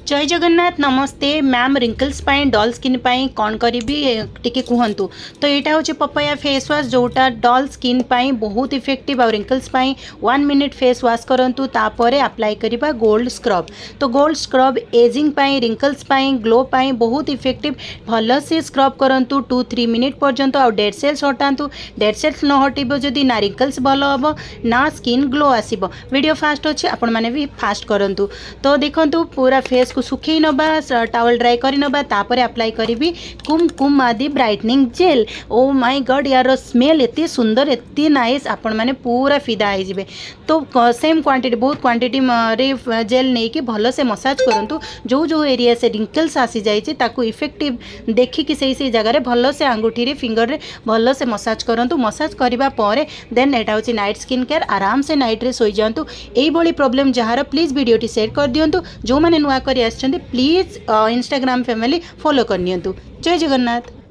जय जगन्नाथ नमस्ते ma'am wrinkles डल skin कौन करी टिके कहतु। तो यहाँ हूँ पपाया फेस वाश जोटा डल स्किन बहुत इफेक्टिव आ रिंकल्स 1 मिनिट फेस वाश करूँ तापर अप्लाई करवा गोल्ड स्क्रब। तो gold scrub ageing wrinkles glow बहुत इफेक्टिव भल से स्क्रब करूँ 2-3 मिनिट पर्यंत आ डेड सेल्स हटातु। डेड सेल्स न हटब जदि ना रिंकल्स भल हम ना स्किन ग्लो आसब। वीडियो फास्ट अच्छे आपण मैंने भी फास्ट करूँ। तो देखो पूरा फेस को सुखई नवा टावल ड्राई कर नवा तापर अप्लाई करी कुमकुम आदि brightening jail. Oh my God यार स्मेल एते सुंदर एते नाइस आपण माने पूरा फिदा हो जाए। तो सेम क्वांटिटी बहुत क्वांटिटी रे जेल नहीं कि भल से मसाज करूँ जो जो एरिया से रिंकल्स आसी जाइए ताकू इफेक्टिव देखिकी से जगह भल से आंगुठी रे फिंगर रे भल से मसाज करूँ। मसाज करने पर देन एटा हूँ नाइट स्किन केयर आराम से नाइट रे सोई जातु। यही प्रॉब्लम जार प्लीज वीडियोटी शेयर कर दिंतु। जो मैंने नुआ कर प्लीज इंस्टाग्राम फैमिली फॉलो करनी। जय जगन्नाथ।